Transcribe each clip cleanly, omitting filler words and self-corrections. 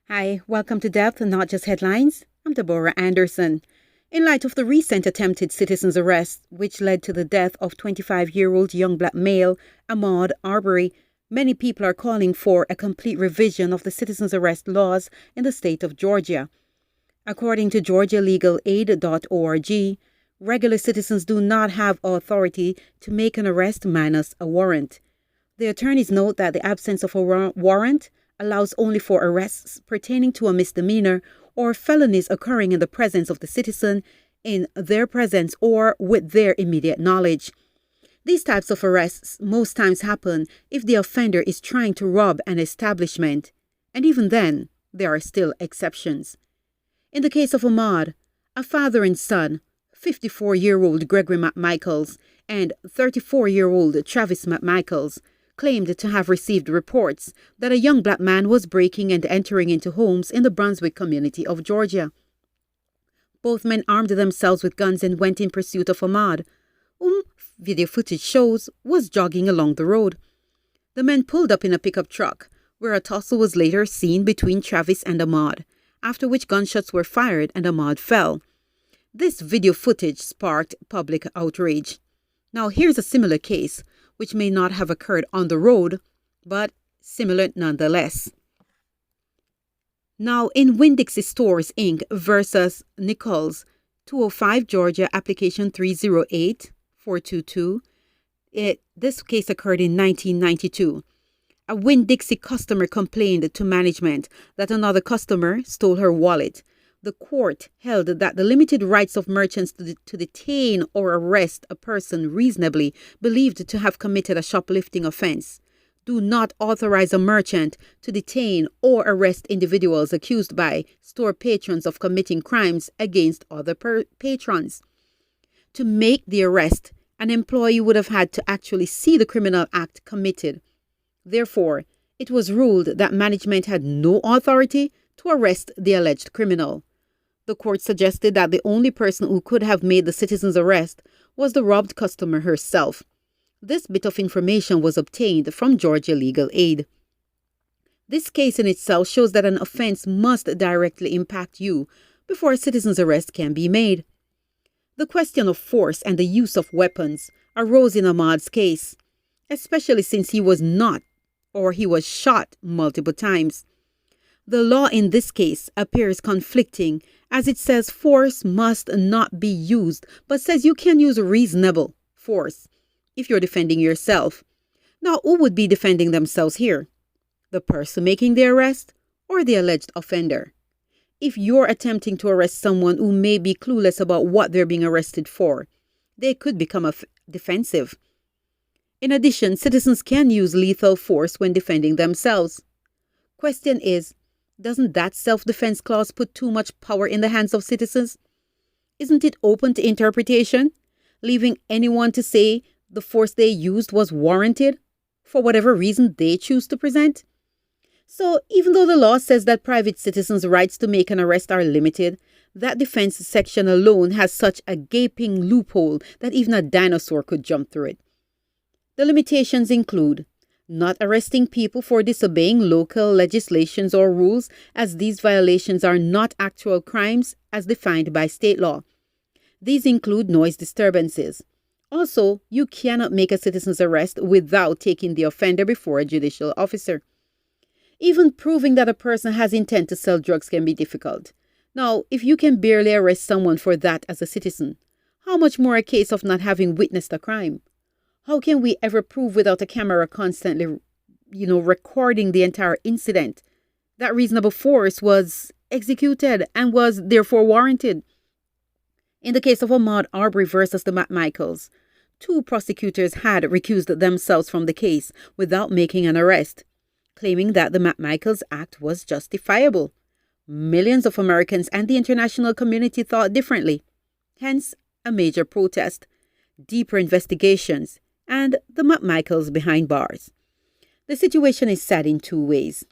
Hi, welcome to Depth, Not Just Headlines. I'm Deborah Anderson. In light of the recent attempted citizen's arrest, which led to the death of 25-year-old young black male Ahmaud Arbery, many people are calling for a complete revision of the citizen's arrest laws in the state of Georgia. According to GeorgiaLegalAid.org, regular citizens do not have authority to make an arrest minus a warrant. The attorneys note that the absence of a warrant allows only for arrests pertaining to a misdemeanor or felonies occurring in the presence of the citizen, in their presence, or with their immediate knowledge. These types of arrests most times happen if the offender is trying to rob an establishment, and even then, there are still exceptions. In the case of Ahmaud, a father and son, 54-year-old Gregory McMichaels and 34-year-old Travis McMichaels, claimed to have received reports that a young black man was breaking and entering into homes in the Brunswick community of Georgia. Both men armed themselves with guns and went in pursuit of Ahmaud, whom video footage shows was jogging along the road. The men pulled up in a pickup truck, where a tussle was later seen between Travis and Ahmaud, after which gunshots were fired and Ahmaud fell. This video footage sparked public outrage. Now here's a similar case, which may not have occurred on the road, but similar nonetheless. Now, in Winn-Dixie Stores, Inc. versus Nichols, 205 Georgia, application 308-422. This case occurred in 1992. A Winn-Dixie customer complained to management that another customer stole her wallet. The court held that the limited rights of merchants to detain or arrest a person reasonably believed to have committed a shoplifting offense do not authorize a merchant to detain or arrest individuals accused by store patrons of committing crimes against other patrons. To make the arrest, an employee would have had to actually see the criminal act committed. Therefore, it was ruled that management had no authority to arrest the alleged criminal. The court suggested that the only person who could have made the citizen's arrest was the robbed customer herself. This bit of information was obtained from Georgia Legal Aid. This case in itself shows that an offense must directly impact you before a citizen's arrest can be made. The question of force and the use of weapons arose in Ahmaud's case, especially since he was shot multiple times. The law in this case appears conflicting, as it says force must not be used, but says you can use reasonable force if you're defending yourself. Now, who would be defending themselves here? The person making the arrest or the alleged offender? If you're attempting to arrest someone who may be clueless about what they're being arrested for, they could become defensive. In addition, citizens can use lethal force when defending themselves. Question is, doesn't that self-defense clause put too much power in the hands of citizens? Isn't it open to interpretation, leaving anyone to say the force they used was warranted for whatever reason they choose to present? So, even though the law says that private citizens' rights to make an arrest are limited, that defense section alone has such a gaping loophole that even a dinosaur could jump through it. The limitations include not arresting people for disobeying local legislations or rules, as these violations are not actual crimes as defined by state law. These include noise disturbances. Also, you cannot make a citizen's arrest without taking the offender before a judicial officer. Even proving that a person has intent to sell drugs can be difficult. Now, if you can barely arrest someone for that as a citizen, how much more a case of not having witnessed a crime? How can we ever prove without a camera constantly, recording the entire incident that reasonable force was executed and was therefore warranted? In the case of Ahmaud Arbery versus the McMichaels, 2 prosecutors had recused themselves from the case without making an arrest, claiming that the McMichaels act was justifiable. Millions of Americans and the international community thought differently. Hence, a major protest, deeper investigations, and the McMichaels behind bars. The situation is sad in 2 ways.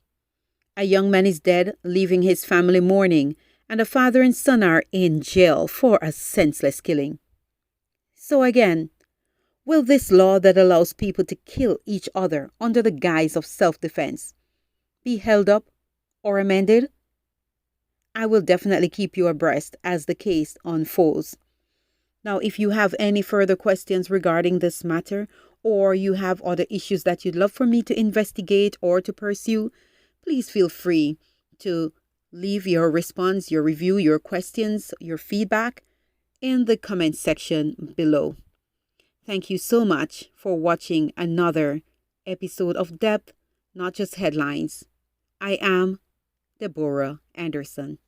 A young man is dead, leaving his family mourning, and a father and son are in jail for a senseless killing. So again, will this law that allows people to kill each other under the guise of self-defense be held up or amended I will definitely keep you abreast as the case unfolds. Now, if you have any further questions regarding this matter, or you have other issues that you'd love for me to investigate or to pursue, please feel free to leave your response, your review, your questions, your feedback in the comment section below. Thank you so much for watching another episode of Depth, Not Just Headlines. I am Deborah Anderson.